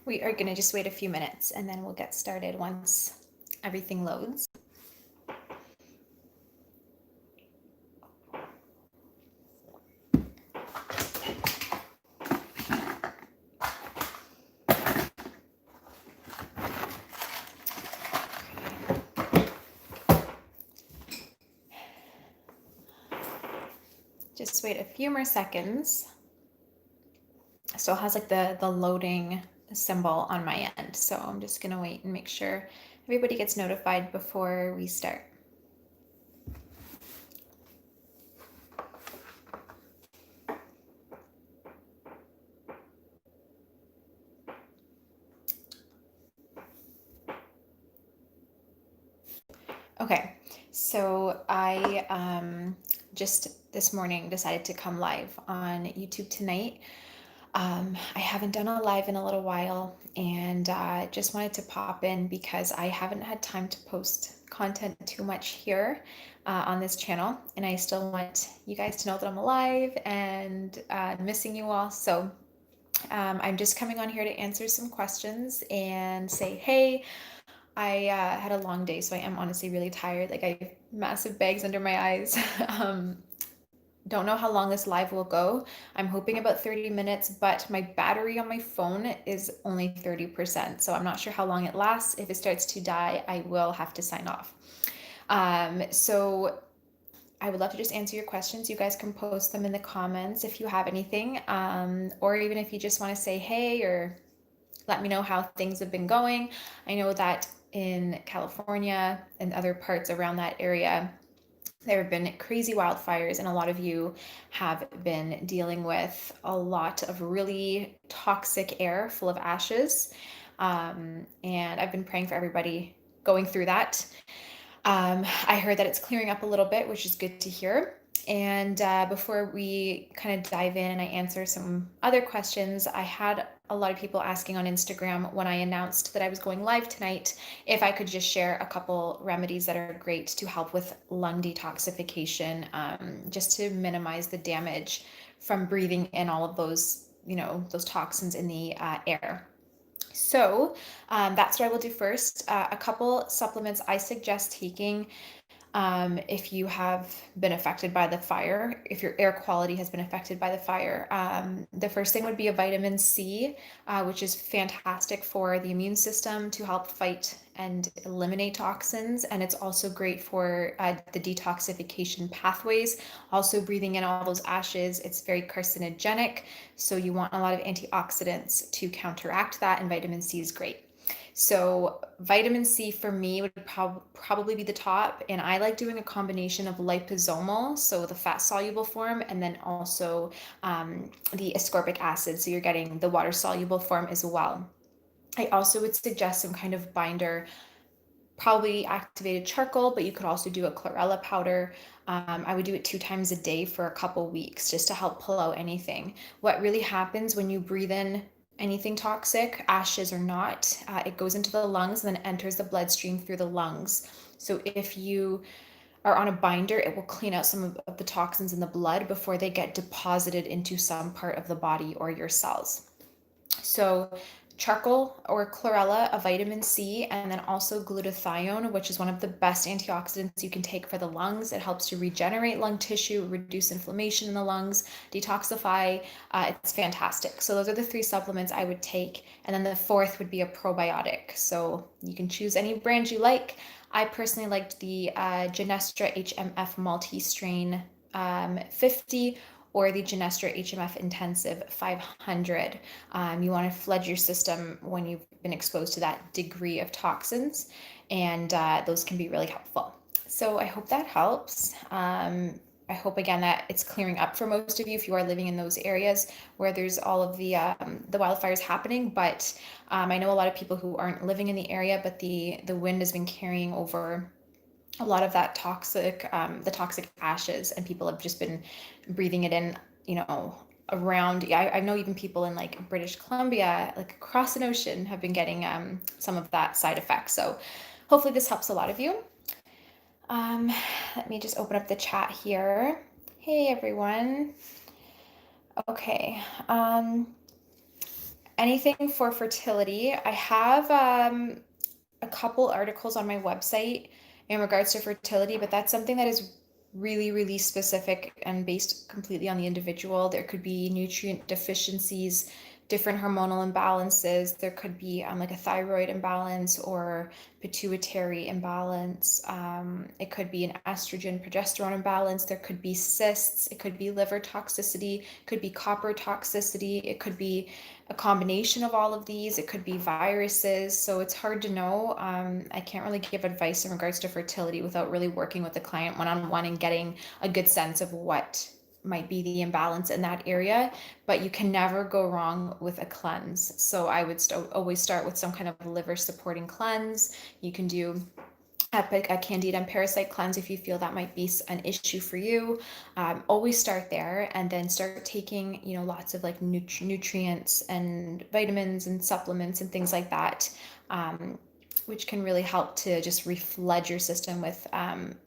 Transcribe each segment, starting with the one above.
We are going to just wait a few minutes and then we'll get started once everything loads. Just wait a few more seconds. Still has like the loading symbol on my end. So I'm just going to wait and make sure everybody gets notified before we start. Okay, so I just this morning decided to come live on YouTube tonight. I haven't done a live in a little while and just wanted to pop in because I haven't had time to post content too much here on this channel, and I still want you guys to know that I'm alive and missing you all. So I'm just coming on here to answer some questions and say, hey, I had a long day, so I am honestly really tired. Like, I have massive bags under my eyes. Don't know how long this live will go. I'm hoping about 30 minutes, but my battery on my phone is only 30%. So I'm not sure how long it lasts. If it starts to die, I will have to sign off. So I would love to just answer your questions. You guys can post them in the comments if you have anything, or even if you just want to say hey or let me know how things have been going. I know that in California and other parts around that area, there have been crazy wildfires, and a lot of you have been dealing with a lot of really toxic air full of ashes. And I've been praying for everybody going through that. I heard that it's clearing up a little bit, which is good to hear. And before we kind of dive in and I answer some other questions, I had a lot of people asking on Instagram when I announced that I was going live tonight if I could just share a couple remedies that are great to help with lung detoxification, just to minimize the damage from breathing in all of those, those toxins in the air. So that's what I will do first. A couple supplements I suggest taking if you have been affected by the fire, if your air quality has been affected by the fire. The first thing would be a vitamin C, which is fantastic for the immune system to help fight and eliminate toxins. And it's also great for the detoxification pathways. Also, breathing in all those ashes, it's very carcinogenic. So you want a lot of antioxidants to counteract that, and vitamin C is great. So vitamin C for me would probably be the top, and I like doing a combination of liposomal, so the fat soluble form, and then also the ascorbic acid, so you're getting the water soluble form as well. I also would suggest some kind of binder, probably activated charcoal, but you could also do a chlorella powder. I would do it 2 times a day for a couple weeks just to help pull out anything. What really happens when you breathe in anything toxic, ashes or not, it goes into the lungs and then enters the bloodstream through the lungs. So if you are on a binder, it will clean out some of the toxins in the blood before they get deposited into some part of the body or your cells. So charcoal or chlorella, a vitamin C, and then also glutathione, which is one of the best antioxidants you can take for the lungs. It helps to regenerate lung tissue, reduce inflammation in the lungs, detoxify. It's fantastic. So those are the 3 supplements I would take. And then the 4th would be a probiotic. So you can choose any brand you like. I personally liked the Genestra HMF multi-strain 50 or the Genestra HMF Intensive 500. You want to flood your system when you've been exposed to that degree of toxins, and those can be really helpful. So I hope that helps. I hope again that it's clearing up for most of you if you are living in those areas where there's all of the wildfires happening. But I know a lot of people who aren't living in the area, but the wind has been carrying over a lot of that toxic, the toxic ashes, and people have just been breathing it in, around. I know even people in like British Columbia, like across an ocean, have been getting some of that side effect. So hopefully this helps a lot of you. Let me just open up the chat here. Hey everyone. Okay. Anything for fertility. I have a couple articles on my website in regards to fertility, but that's something that is really, really specific and based completely on the individual. There could be nutrient deficiencies, different hormonal imbalances. There could be like a thyroid imbalance or pituitary imbalance. It could be an estrogen progesterone imbalance. There could be cysts. It could be liver toxicity. It could be copper toxicity. It could be a combination of all of these. It could be viruses. So it's hard to know. I can't really give advice in regards to fertility without really working with the client one-on-one and getting a good sense of what might be the imbalance in that area. But you can never go wrong with a cleanse. So I would always start with some kind of liver supporting cleanse. You can do a candida and parasite cleanse if you feel that might be an issue for you. Always start there and then start taking, lots of like nutrients and vitamins and supplements and things like that, which can really help to just reflood your system with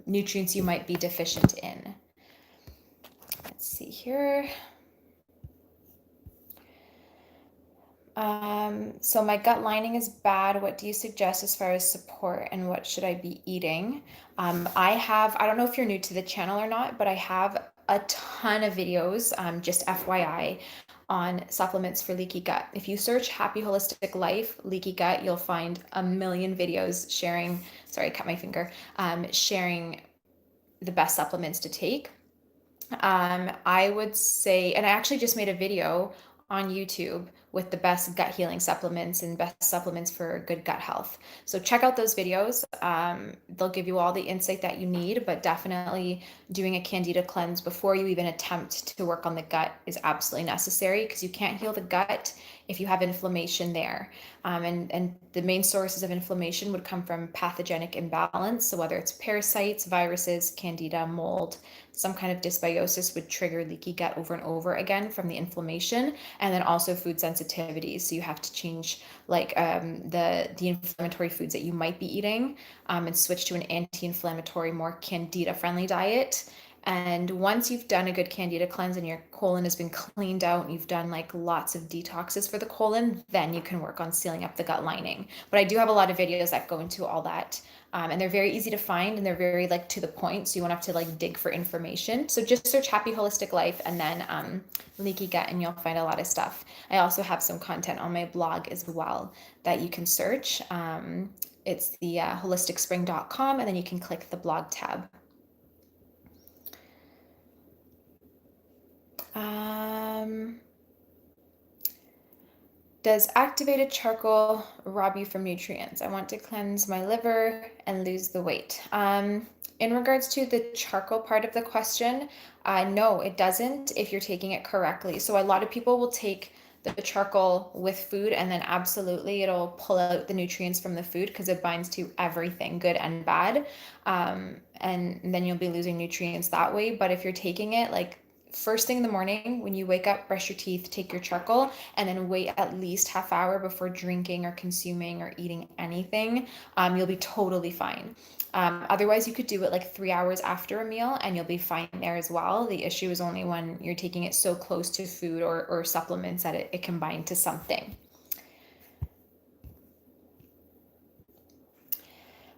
nutrients you might be deficient in. Let's see here. So my gut lining is bad. What do you suggest as far as support, and what should I be eating? I don't know if you're new to the channel or not, but I have a ton of videos, just FYI, on supplements for leaky gut. If you search Happy Holistic Life, leaky gut, you'll find a million videos sharing, sorry, I cut my finger, sharing the best supplements to take. I would say, and I actually just made a video on YouTube with the best gut healing supplements and best supplements for good gut health. So check out those videos. They'll give you all the insight that you need, but definitely doing a candida cleanse before you even attempt to work on the gut is absolutely necessary, because you can't heal the gut if you have inflammation there. And the main sources of inflammation would come from pathogenic imbalance. So whether it's parasites, viruses, candida, mold, some kind of dysbiosis would trigger leaky gut over and over again from the inflammation, and then also food sensitivities. So you have to change like the inflammatory foods that you might be eating, and switch to an anti-inflammatory, more candida-friendly diet. And once you've done a good candida cleanse and your colon has been cleaned out and you've done like lots of detoxes for the colon, then you can work on sealing up the gut lining. But I do have a lot of videos that go into all that. And they're very easy to find, and they're very like to the point, so you won't have to like dig for information. So just search Happy Holistic Life and then leaky gut, and you'll find a lot of stuff. I also have some content on my blog as well that you can search. It's the holisticspring.com, and then you can click the blog tab. Does activated charcoal rob you from nutrients? I want to cleanse my liver and lose the weight. In regards to the charcoal part of the question, no, it doesn't if you're taking it correctly. So a lot of people will take the charcoal with food, and then absolutely it'll pull out the nutrients from the food because it binds to everything, good and bad. And then you'll be losing nutrients that way. But if you're taking it like first thing in the morning, when you wake up, brush your teeth, take your charcoal, and then wait at least half hour before drinking or consuming or eating anything, you'll be totally fine. Otherwise, you could do it like 3 hours after a meal and you'll be fine there as well. The issue is only when you're taking it so close to food or supplements that it can bind to something.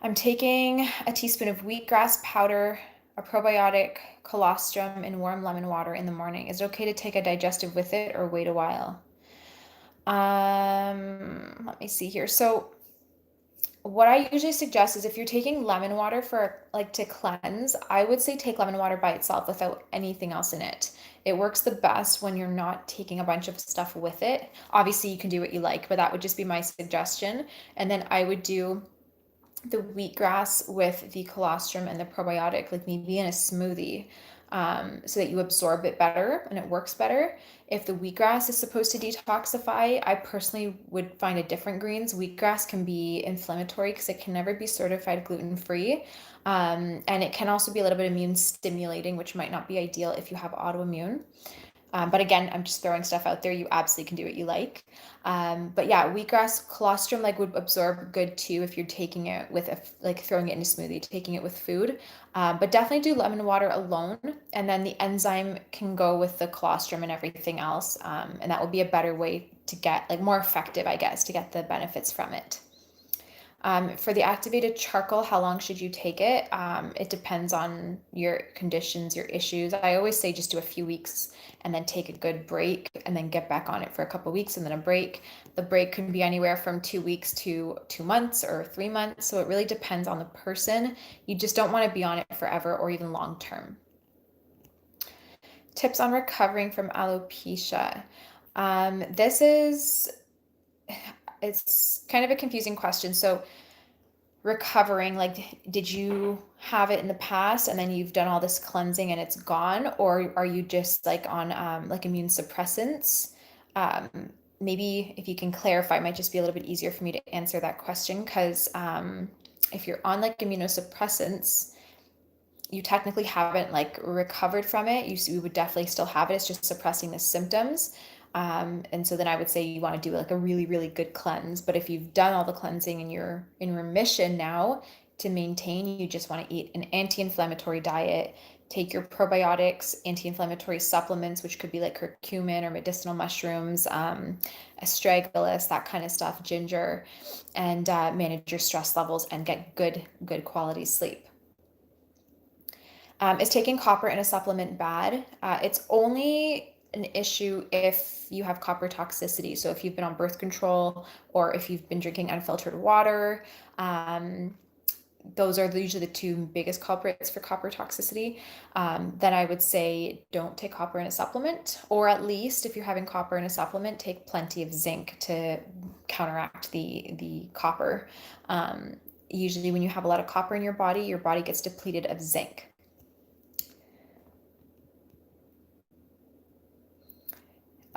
I'm taking a teaspoon of wheatgrass powder, a probiotic, colostrum, and warm lemon water in the morning. Is it okay to take a digestive with it or wait a while? Let me see here. So what I usually suggest is if you're taking lemon water for like to cleanse, I would say take lemon water by itself without anything else in it. It works the best when you're not taking a bunch of stuff with it. Obviously, you can do what you like, but that would just be my suggestion. And then I would do the wheatgrass with the colostrum and the probiotic, like maybe in a smoothie, so that you absorb it better and it works better. If the wheatgrass is supposed to detoxify, I personally would find a different greens. Wheatgrass can be inflammatory because it can never be certified gluten-free. And it can also be a little bit immune stimulating, which might not be ideal if you have autoimmune. But again, I'm just throwing stuff out there. You absolutely can do what you like. But yeah, wheatgrass, colostrum like would absorb good too if you're taking it with like throwing it in a smoothie, taking it with food. But definitely do lemon water alone, and then the enzyme can go with the colostrum and everything else. And that will be a better way get like more effective, I guess, to get the benefits from it. For the activated charcoal, how long should you take it? It depends on your conditions, your issues. I always say just do a few weeks and then take a good break and then get back on it for a couple weeks and then a break. The break can be anywhere from 2 weeks to 2 months or 3 months. So it really depends on the person. You just don't want to be on it forever or even long term. Tips on recovering from alopecia. This is, it's kind of a confusing question. So recovering, like, did you have it in the past and then you've done all this cleansing and it's gone, or are you just like on like immune suppressants? um, Maybe if you can clarify, it might just be a little bit easier for me to answer that question, because if you're on like immunosuppressants, you technically haven't like recovered from it. You would definitely still have it. It's just suppressing the symptoms. And so then I would say you want to do like a really, really good cleanse. But if you've done all the cleansing and you're in remission now, to maintain, you just want to eat an anti-inflammatory diet, take your probiotics, anti-inflammatory supplements, which could be like curcumin or medicinal mushrooms, astragalus, that kind of stuff, ginger, and manage your stress levels and get good quality sleep. Is taking copper in a supplement bad? It's only an issue if you have copper toxicity. So if you've been on birth control or if you've been drinking unfiltered water, those are usually the two biggest culprits for copper toxicity. Then I would say don't take copper in a supplement, or at least if you're having copper in a supplement, take plenty of zinc to counteract the copper. Usually when you have a lot of copper in your body gets depleted of zinc.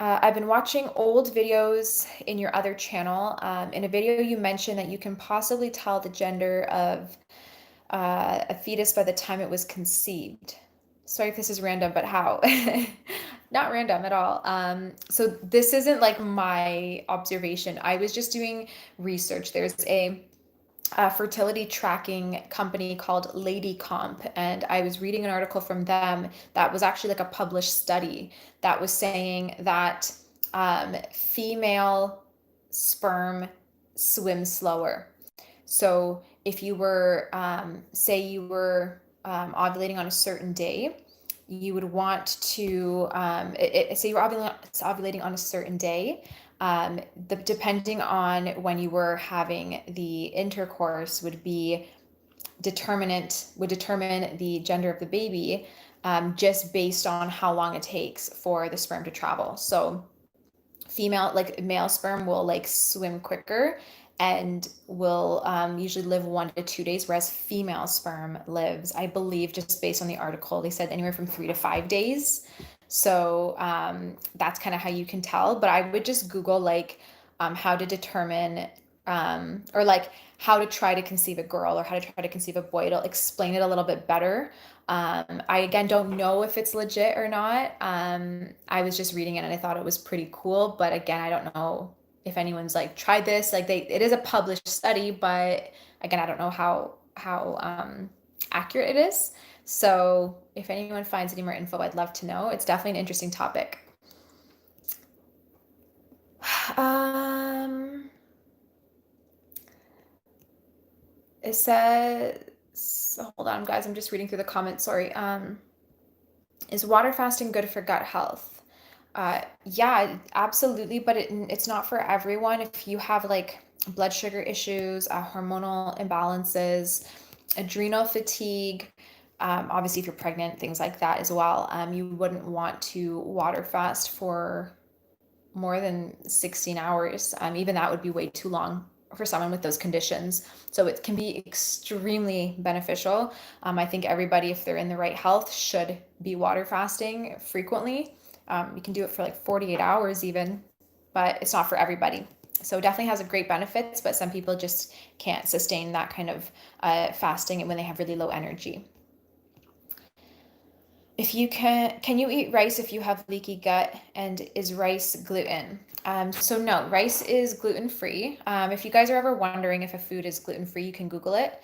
I've been watching old videos in your other channel. In a video, you mentioned that you can possibly tell the gender of a fetus by the time it was conceived. Sorry if this is random, but how? Not random at all. So this isn't like my observation. I was just doing research. There's a fertility tracking company called Lady Comp, and I was reading an article from them that was actually like a published study that was saying that female sperm swims slower. So if you were, say you were ovulating on a certain day, you would want to, say you're ovulating on a certain day, depending on when you were having the intercourse would determine the gender of the baby, just based on how long it takes for the sperm to travel. So male sperm will like swim quicker and will usually live 1 to 2 days, whereas female sperm lives, I believe, just based on the article, they said anywhere from 3 to 5 days. So that's kind of how you can tell. But I would just Google like how to determine or like how to try to conceive a girl or how to try to conceive a boy. It'll explain it a little bit better. I again don't know if it's legit or not. I was just reading it and I thought it was pretty cool. But again, I don't know if anyone's like tried this. Like it is a published study, but again, I don't know how accurate it is. So if anyone finds any more info, I'd love to know. It's definitely an interesting topic. It says, hold on, guys, I'm just reading through the comments. Sorry. Is water fasting good for gut health? Yeah, absolutely, but it's not for everyone. If you have like blood sugar issues, hormonal imbalances, adrenal fatigue, obviously if you're pregnant, things like that as well, you wouldn't want to water fast for more than 16 hours. Even that would be way too long for someone with those conditions. So it can be extremely beneficial. I think everybody, if they're in the right health, should be water fasting frequently. You can do it for like 48 hours even, but it's not for everybody. So it definitely has a great benefits, but some people just can't sustain that kind of fasting when they have really low energy. If you can you eat rice if you have leaky gut, and is rice gluten? So no, rice is gluten-free. If you guys are ever wondering if a food is gluten-free, you can Google it.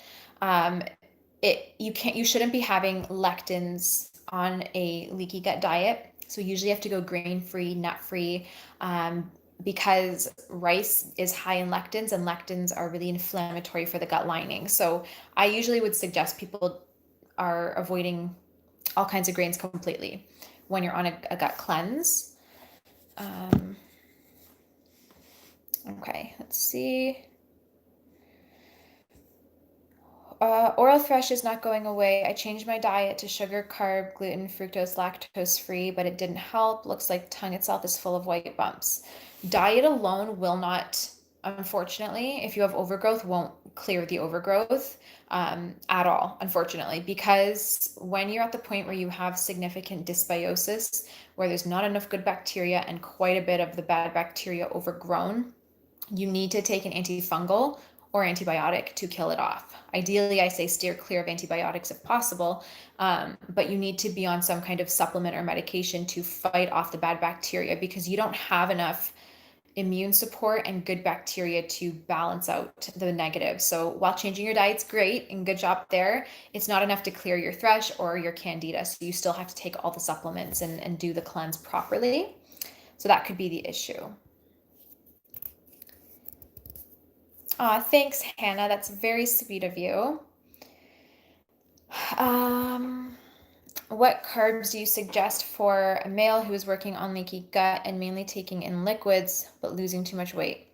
You shouldn't be having lectins on a leaky gut diet. So usually you have to go grain-free, nut-free. because rice is high in lectins, and lectins are really inflammatory for the gut lining. So I usually would suggest people are avoiding all kinds of grains completely when you're on a gut cleanse. Okay, let's see. Oral thrush is not going away. I changed my diet to sugar, carb, gluten, fructose, lactose free, but it didn't help. Looks like tongue itself is full of white bumps. Diet alone will not, unfortunately, if you have overgrowth, won't clear the overgrowth at all, unfortunately, because when you're at the point where you have significant dysbiosis, where there's not enough good bacteria and quite a bit of the bad bacteria overgrown, you need to take an antifungal or antibiotic to kill it off. Ideally, I say steer clear of antibiotics if possible, but you need to be on some kind of supplement or medication to fight off the bad bacteria because you don't have enough immune support and good bacteria to balance out the negative. So while changing your diet's great and good job there, it's not enough to clear your thrush or your candida. So you still have to take all the supplements and do the cleanse properly. So that could be the issue. Thanks, Hannah. That's very sweet of you. Um, what carbs do you suggest for a male who is working on leaky gut and mainly taking in liquids but losing too much weight?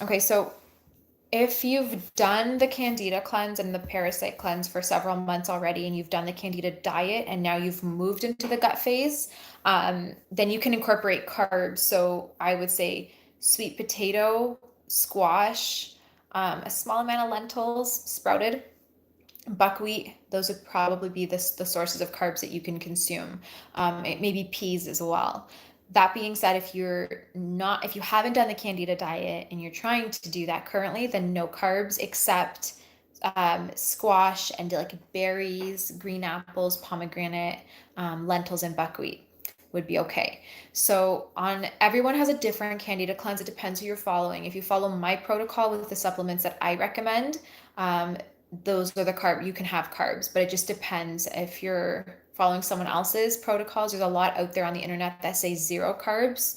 Okay, so if you've done the candida cleanse and the parasite cleanse for several months already, and you've done the candida diet and now you've moved into the gut phase, then you can incorporate carbs. So I would say sweet potato, squash, a small amount of lentils, sprouted, buckwheat. Those would probably be the sources of carbs that you can consume. Maybe peas as well. That being said, if you haven't done the candida diet and you're trying to do that currently, then no carbs except squash and like berries, green apples, pomegranate, lentils, and buckwheat would be okay. So everyone has a different candida cleanse. It depends who you're following. If you follow my protocol with the supplements that I recommend, those are the carb, you can have carbs, but it just depends if you're following someone else's protocols. There's a lot out there on the internet that say zero carbs.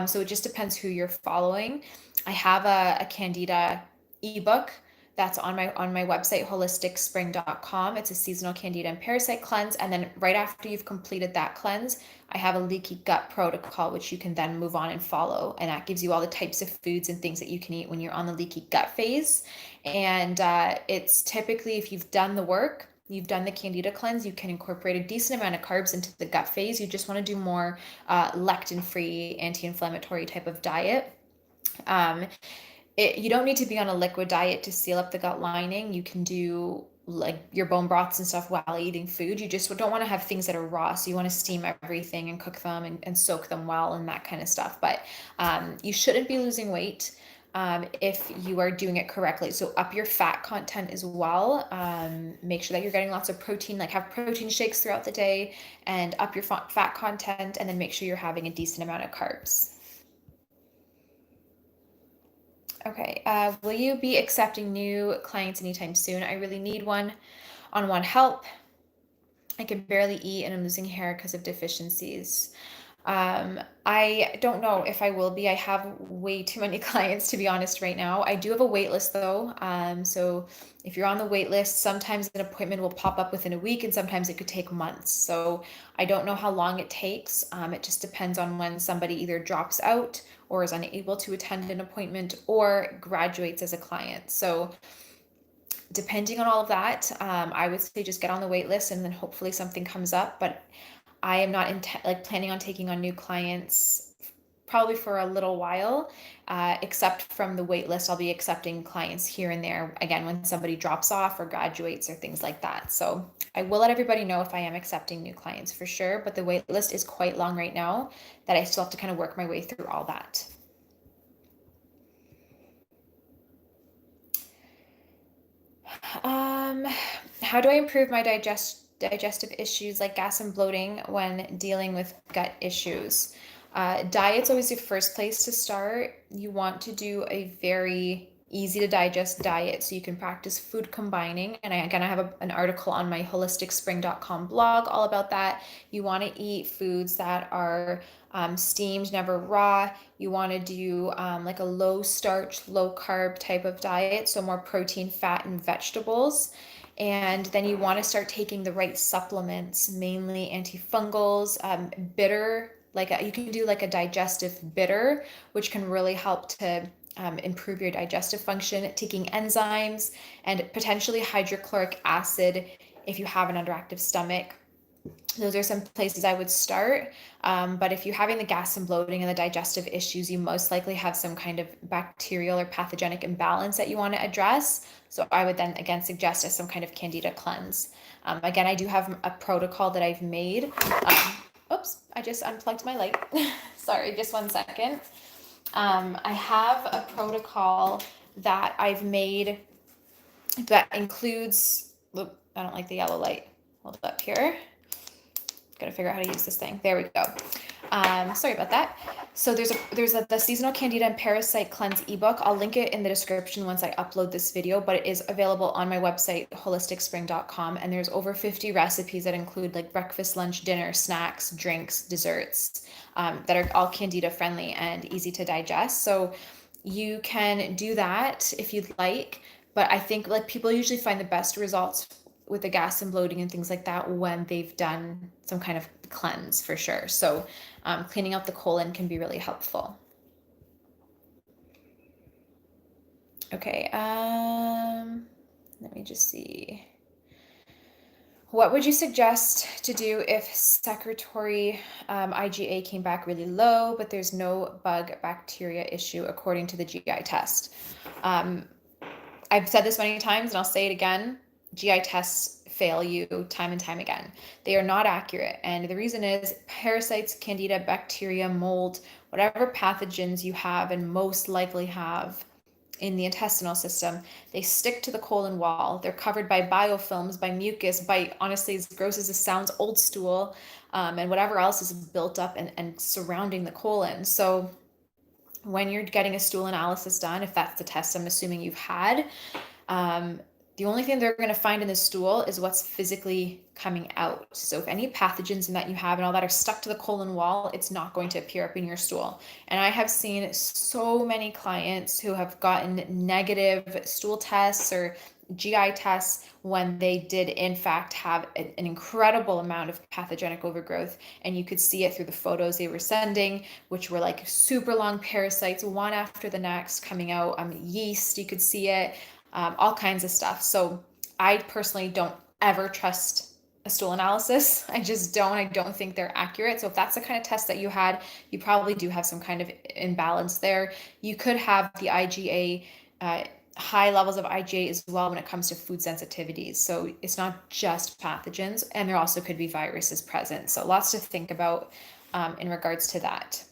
So it just depends who you're following. I have a candida ebook that's on my website, holisticspring.com. It's a seasonal candida and parasite cleanse. And then right after you've completed that cleanse, I have a leaky gut protocol, which you can then move on and follow. And that gives you all the types of foods and things that you can eat when you're on the leaky gut phase. And it's typically, if you've done the work, you've done the candida cleanse, you can incorporate a decent amount of carbs into the gut phase. You just want to do more lectin-free, anti-inflammatory type of diet. You don't need to be on a liquid diet to seal up the gut lining. You can do like your bone broths and stuff while eating food. You just don't want to have things that are raw. So you want to steam everything and cook them and soak them well and that kind of stuff. But you shouldn't be losing weight if you are doing it correctly. So up your fat content as well. Make sure that you're getting lots of protein, like have protein shakes throughout the day and up your fat content, and then make sure you're having a decent amount of carbs. Okay, will you be accepting new clients anytime soon? I really need one-on-one help. I can barely eat and I'm losing hair because of deficiencies. I don't know if I will be. I have way too many clients, to be honest, right now. I do have a wait list though. So if you're on the wait list, sometimes an appointment will pop up within a week and sometimes it could take months. So I don't know how long it takes. It just depends on when somebody either drops out or is unable to attend an appointment or graduates as a client. So depending on all of that, I would say just get on the wait list and then hopefully something comes up. But I am not planning on taking on new clients probably for a little while, except from the wait list. I'll be accepting clients here and there, again, when somebody drops off or graduates or things like that. So I will let everybody know if I am accepting new clients for sure, but the wait list is quite long right now that I still have to kind of work my way through all that. How do I improve my digestive issues like gas and bloating when dealing with gut issues? Diet's always the first place to start. You want to do a very easy to digest diet so you can practice food combining. And I have an article on my holisticspring.com blog all about that. You want to eat foods that are steamed, never raw. You want to do like a low starch, low carb type of diet, so more protein, fat, and vegetables. And then you want to start taking the right supplements, mainly antifungals, bitter, you can do like a digestive bitter, which can really help to improve your digestive function, taking enzymes and potentially hydrochloric acid if you have an underactive stomach. Those are some places I would start. But if you're having the gas and bloating and the digestive issues, you most likely have some kind of bacterial or pathogenic imbalance that you want to address. So I would then again suggest as some kind of candida cleanse. Again, I do have a protocol that I've made. Oops, I just unplugged my light. Sorry, just one second. I have a protocol that I've made that includes, I don't like the yellow light. Hold up here. Gotta figure out how to use this thing. There we go. Sorry about that. So there's the seasonal candida and parasite cleanse ebook. I'll link it in the description once I upload this video, but it is available on my website, holisticspring.com. And there's over 50 recipes that include like breakfast, lunch, dinner, snacks, drinks, desserts, that are all candida friendly and easy to digest. So you can do that if you'd like, but I think like people usually find the best results with the gas and bloating and things like that when they've done some kind of cleanse for sure. So cleaning out the colon can be really helpful. Okay, let me just see. What would you suggest to do if secretory IgA came back really low, but there's no bug bacteria issue according to the GI test? I've said this many times and I'll say it again. GI tests fail you time and time again. They are not accurate. And the reason is parasites, candida, bacteria, mold, whatever pathogens you have and most likely have in the intestinal system, they stick to the colon wall. They're covered by biofilms, by mucus, by, honestly, as gross as it sounds, old stool, and whatever else is built up and surrounding the colon. So when you're getting a stool analysis done, if that's the test I'm assuming you've had, the only thing they're going to find in the stool is what's physically coming out. So if any pathogens that you have and all that are stuck to the colon wall, it's not going to appear up in your stool. And I have seen so many clients who have gotten negative stool tests or GI tests when they did in fact have an incredible amount of pathogenic overgrowth, and you could see it through the photos they were sending, which were like super long parasites, one after the next coming out, yeast, you could see it, all kinds of stuff. So I personally don't ever trust a stool analysis. I just don't. I don't think they're accurate. So if that's the kind of test that you had, you probably do have some kind of imbalance there. You could have the IgA, high levels of IgA as well when it comes to food sensitivities. So it's not just pathogens, and there also could be viruses present. So lots to think about in regards to that.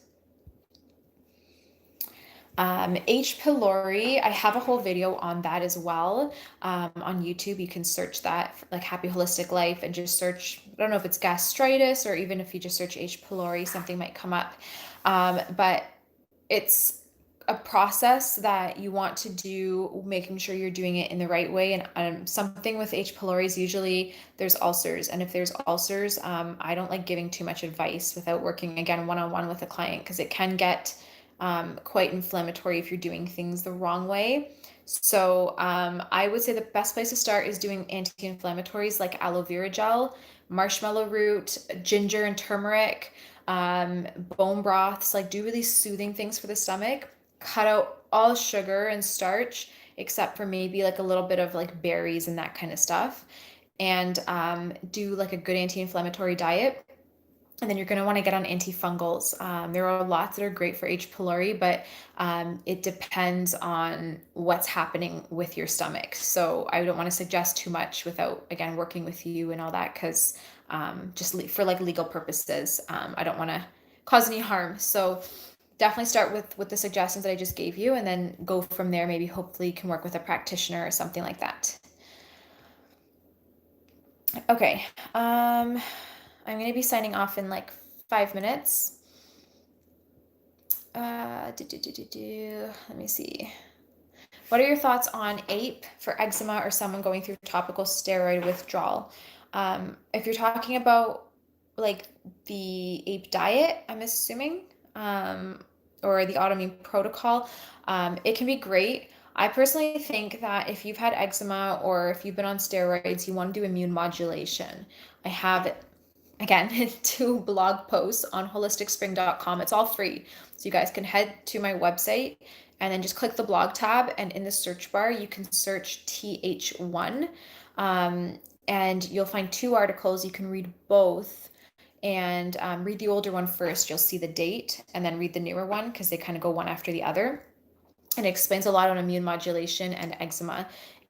H. pylori, I have a whole video on that as well on YouTube. You can search that, like Happy Holistic Life, and just search, I don't know if it's gastritis or even if you just search H. pylori, something might come up. But it's a process that you want to do, making sure you're doing it in the right way. And something with H. pylori is usually there's ulcers. And if there's ulcers, I don't like giving too much advice without working, again, one-on-one with a client, because it can get quite inflammatory if you're doing things the wrong way. So I would say the best place to start is doing anti-inflammatories like aloe vera gel, marshmallow root, ginger and turmeric, bone broths, like do really soothing things for the stomach. Cut out all sugar and starch, except for maybe like a little bit of like berries and that kind of stuff. And do like a good anti-inflammatory diet. And then you're going to want to get on antifungals. There are lots that are great for H. pylori, but it depends on what's happening with your stomach. So I don't want to suggest too much without, again, working with you and all that, because just for like legal purposes, I don't want to cause any harm. So definitely start with the suggestions that I just gave you, and then go from there. Maybe hopefully you can work with a practitioner or something like that. Okay. I'm going to be signing off in like 5 minutes. Let me see. What are your thoughts on APE for eczema or someone going through topical steroid withdrawal? If you're talking about like the APE diet, I'm assuming, or the autoimmune protocol, it can be great. I personally think that if you've had eczema or if you've been on steroids, you want to do immune modulation. I have, again, 2 blog posts on holisticspring.com. It's all free. So you guys can head to my website and then just click the blog tab, and in the search bar, you can search TH1. And you'll find 2 articles. You can read both and read the older one first. You'll see the date, and then read the newer one because they kind of go one after the other. And it explains a lot on immune modulation and eczema,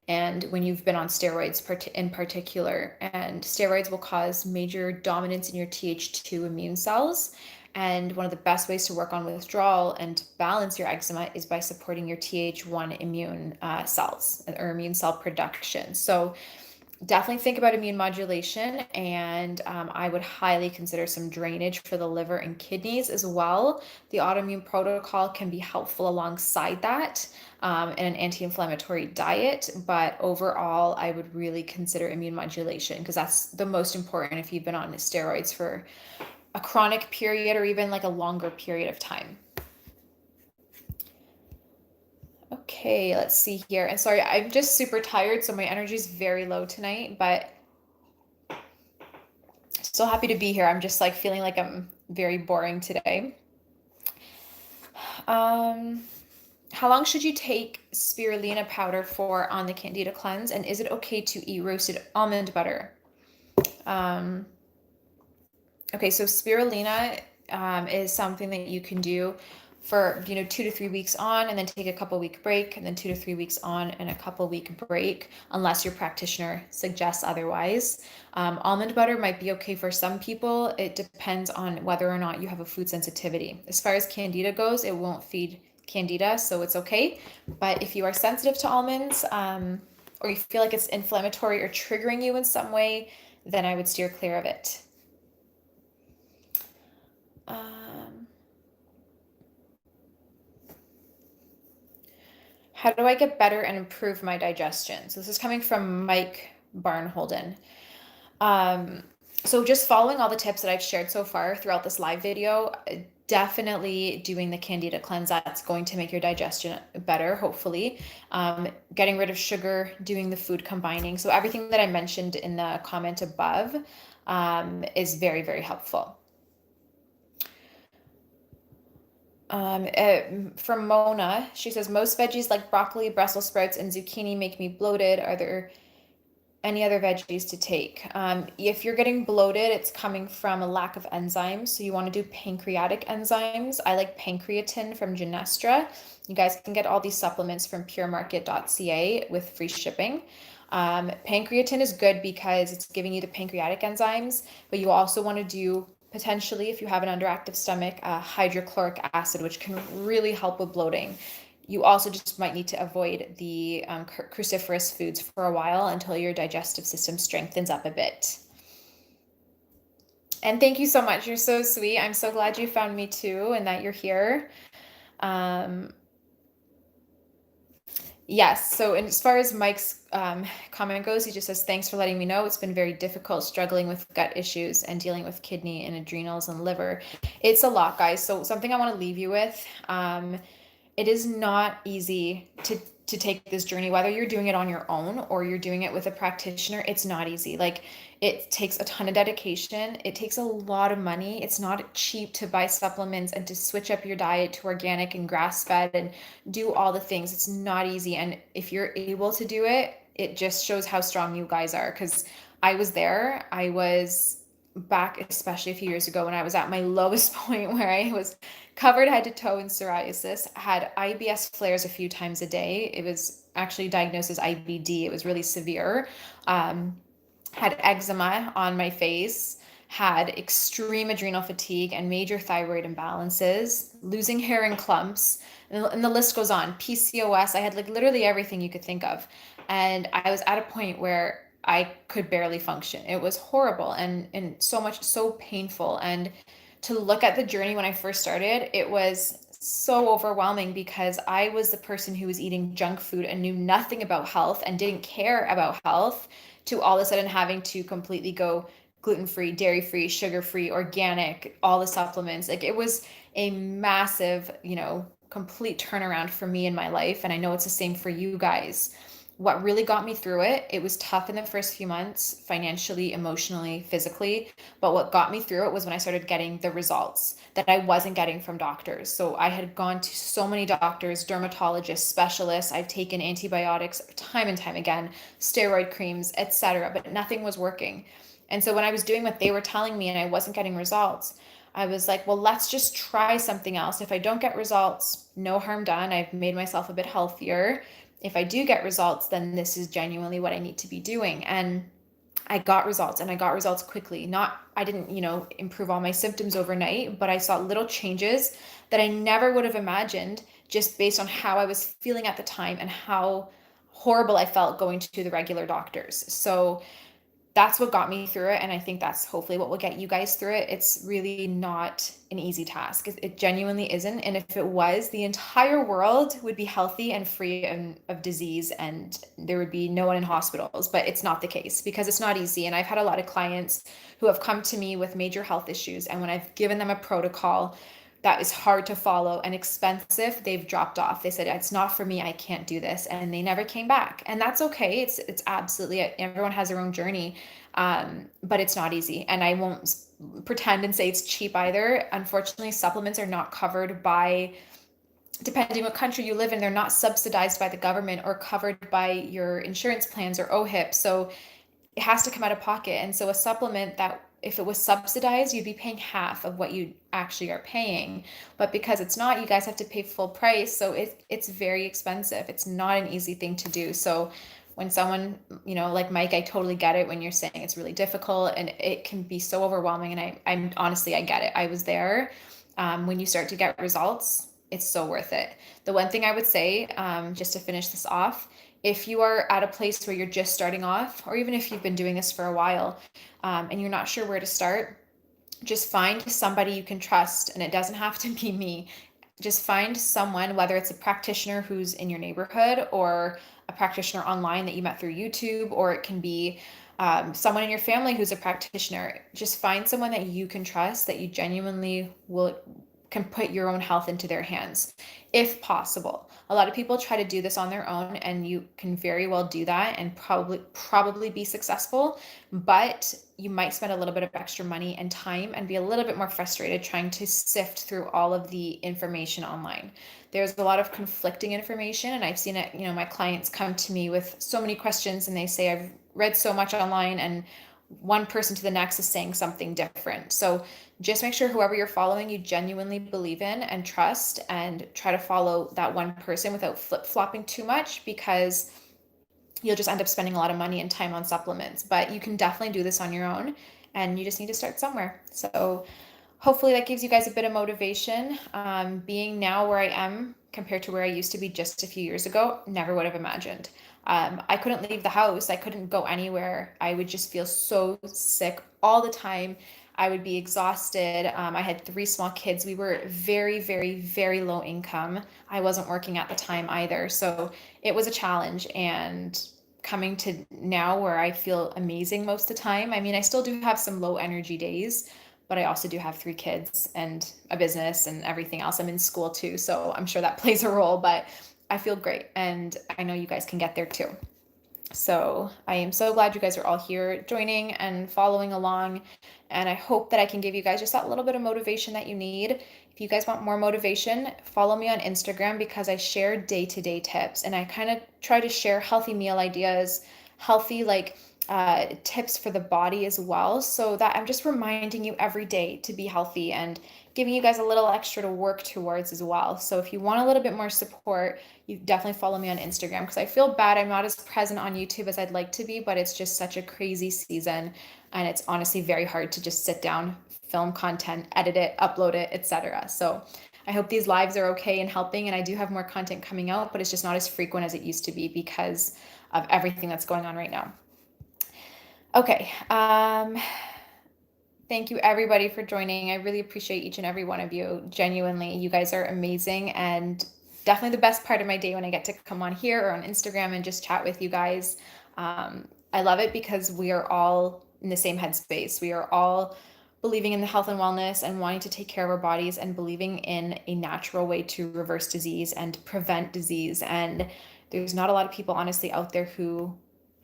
and when you've been on steroids in particular. And steroids will cause major dominance in your Th2 immune cells. And one of the best ways to work on withdrawal and balance your eczema is by supporting your Th1 immune cells or immune cell production. So definitely think about immune modulation, and I would highly consider some drainage for the liver and kidneys as well. The autoimmune protocol can be helpful alongside that, in an anti-inflammatory diet, but overall I would really consider immune modulation because that's the most important if you've been on steroids for a chronic period or even like a longer period of time. Okay, let's see here. And sorry, I'm just super tired, so my energy is very low tonight, but still happy to be here. I'm just like feeling like I'm very boring today. How long should you take spirulina powder for on the Candida cleanse? And is it okay to eat roasted almond butter? Okay, so spirulina is something that you can do for 2 to 3 weeks on, and then take a couple week break, and then 2 to 3 weeks on and a couple week break, unless your practitioner suggests otherwise. Almond butter might be okay for some people. It depends on whether or not you have a food sensitivity. As far as Candida goes, it won't feed Candida, so it's okay. But if you are sensitive to almonds, or you feel like it's inflammatory or triggering you in some way, then I would steer clear of it. How do I get better and improve my digestion? So this is coming from Mike Barnholden. So just following all the tips that I've shared so far throughout this live video, definitely doing the Candida cleanse, that's going to make your digestion better, hopefully. Getting rid of sugar, doing the food combining. So everything that I mentioned in the comment above is very, very helpful. From Mona, she says, most veggies like broccoli, Brussels sprouts, and zucchini make me bloated. Are there any other veggies to take? If you're getting bloated, it's coming from a lack of enzymes. So you want to do pancreatic enzymes. I like pancreatin from Genestra. You guys can get all these supplements from puremarket.ca with free shipping. Pancreatin is good because it's giving you the pancreatic enzymes, but you also want to do, potentially, if you have an underactive stomach, hydrochloric acid, which can really help with bloating. You also just might need to avoid the cruciferous foods for a while until your digestive system strengthens up a bit. And thank you so much. You're so sweet. I'm so glad you found me too, and that you're here. Yes, so as far as Mike's comment goes, he just says, thanks for letting me know. It's been very difficult struggling with gut issues and dealing with kidney and adrenals and liver. It's a lot, guys. So something I want to leave you with, it is not easy to take this journey, whether you're doing it on your own or you're doing it with a practitioner. It's not easy. Like, it takes a ton of dedication. It takes a lot of money. It's not cheap to buy supplements and to switch up your diet to organic and grass-fed and do all the things. It's not easy. And if you're able to do it, it just shows how strong you guys are. Because I was there. I was back, especially a few years ago, when I was at my lowest point, where I was covered head to toe in psoriasis, had IBS flares a few times a day. It was actually diagnosed as IBD. It was really severe. Had eczema on my face, had extreme adrenal fatigue and major thyroid imbalances, losing hair in clumps, and the list goes on. PCOS, I had like literally everything you could think of. And I was at a point where I could barely function. It was horrible and so painful. And to look at the journey when I first started, it was so overwhelming because I was the person who was eating junk food and knew nothing about health and didn't care about health, to all of a sudden having to completely go gluten-free, dairy-free, sugar-free, organic, all the supplements. Like it was a massive, complete turnaround for me in my life. And I know it's the same for you guys. What really got me through it, it was tough in the first few months, financially, emotionally, physically. But what got me through it was when I started getting the results that I wasn't getting from doctors. So I had gone to so many doctors, dermatologists, specialists. I've taken antibiotics time and time again, steroid creams, etc., but nothing was working. And so when I was doing what they were telling me and I wasn't getting results, I was like, well, let's just try something else. If I don't get results, no harm done. I've made myself a bit healthier. If I do get results, then this is genuinely what I need to be doing. And I got results, and I got results quickly. I didn't, improve all my symptoms overnight, but I saw little changes that I never would have imagined just based on how I was feeling at the time and how horrible I felt going to the regular doctors. So that's what got me through it. And I think that's hopefully what will get you guys through it. It's really not an easy task. It genuinely isn't. And if it was, the entire world would be healthy and free of disease, and there would be no one in hospitals. But it's not the case because it's not easy. And I've had a lot of clients who have come to me with major health issues. And when I've given them a protocol that is hard to follow and expensive, they've dropped off. They said, it's not for me, I can't do this. And they never came back. And that's okay. It's absolutely, everyone has their own journey. But it's not easy. And I won't pretend and say it's cheap either. Unfortunately, supplements are not covered by, depending what country you live in, they're not subsidized by the government or covered by your insurance plans or OHIP. So it has to come out of pocket. And so a supplement that, if it was subsidized, you'd be paying half of what you actually are paying. But because it's not, you guys have to pay full price. So it's very expensive. It's not an easy thing to do. So when someone, like Mike, I totally get it when you're saying it's really difficult and it can be so overwhelming. And I'm honestly, I get it. I was there. When you start to get results, it's so worth it. The one thing I would say, just to finish this off, if you are at a place where you're just starting off, or even if you've been doing this for a while, and you're not sure where to start, just find somebody you can trust. And it doesn't have to be me. Just find someone, whether it's a practitioner who's in your neighborhood or a practitioner online that you met through YouTube, or it can be someone in your family who's a practitioner. Just find someone that you can trust, that you genuinely can put your own health into their hands, if possible. A lot of people try to do this on their own, and you can very well do that and probably be successful, but you might spend a little bit of extra money and time and be a little bit more frustrated trying to sift through all of the information online. There's a lot of conflicting information, and I've seen it, my clients come to me with so many questions and they say, I've read so much online, and one person to the next is saying something different. So just make sure whoever you're following, you genuinely believe in and trust, and try to follow that one person without flip-flopping too much, because you'll just end up spending a lot of money and time on supplements. But you can definitely do this on your own, and you just need to start somewhere. So hopefully that gives you guys a bit of motivation. Being now where I am compared to where I used to be just a few years ago, never would have imagined. I couldn't leave the house. I couldn't go anywhere. I would just feel so sick all the time. I would be exhausted. I had 3 small kids. We were very, very, very low income. I wasn't working at the time either. So it was a challenge. And coming to now where I feel amazing most of the time. I mean, I still do have some low energy days, but I also do have 3 kids and a business and everything else. I'm in school too, so I'm sure that plays a role, but I feel great, and I know you guys can get there too. So I am so glad you guys are all here joining and following along, and I hope that I can give you guys just that little bit of motivation that you need. If you guys want more motivation, follow me on Instagram, because I share day-to-day tips, and I kind of try to share healthy meal ideas, healthy tips for the body as well, so that I'm just reminding you every day to be healthy and giving you guys a little extra to work towards as well. So if you want a little bit more support, you definitely follow me on Instagram, because I feel bad I'm not as present on YouTube as I'd like to be, but it's just such a crazy season, and it's honestly very hard to just sit down, film content, edit it, upload it, etc. So I hope these lives are okay and helping, and I do have more content coming out, but it's just not as frequent as it used to be because of everything that's going on right now. Okay. Thank you everybody for joining. I really appreciate each and every one of you. Genuinely, you guys are amazing and definitely the best part of my day when I get to come on here or on Instagram and just chat with you guys. I love it because we are all in the same headspace. We are all believing in the health and wellness and wanting to take care of our bodies and believing in a natural way to reverse disease and prevent disease. And there's not a lot of people, honestly, out there who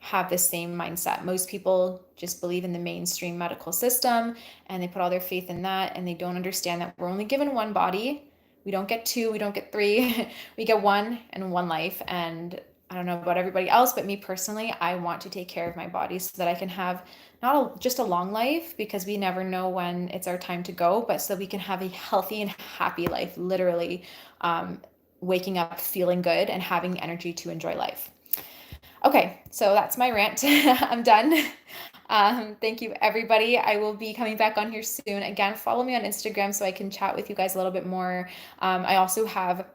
have the same mindset. Most people just believe in the mainstream medical system and they put all their faith in that, and they don't understand that we're only given one body. We don't get two, we don't get three, we get one and one life. And I don't know about everybody else, but me personally, I want to take care of my body so that I can have not just a long life, because we never know when it's our time to go, but so we can have a healthy and happy life, literally waking up feeling good and having the energy to enjoy life. Okay, so that's my rant. I'm done. Thank you, everybody. I will be coming back on here soon. Again, follow me on Instagram so I can chat with you guys a little bit more. I also have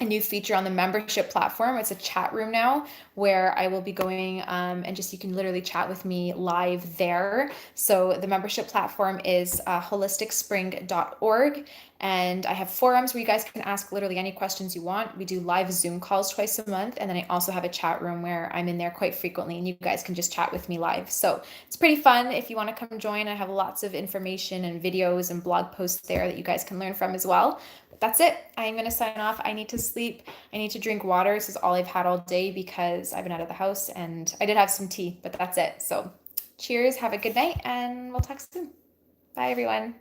a new feature on the membership platform. It's a chat room now where I will be going and just you can literally chat with me live there. So the membership platform is holisticspring.org. And I have forums where you guys can ask literally any questions you want. We do live Zoom calls twice a month. And then I also have a chat room where I'm in there quite frequently and you guys can just chat with me live. So it's pretty fun. If you want to come join, I have lots of information and videos and blog posts there that you guys can learn from as well. But that's it. I'm going to sign off. I need to sleep. I need to drink water. This is all I've had all day because I've been out of the house, and I did have some tea, but that's it. So cheers. Have a good night and we'll talk soon. Bye, everyone.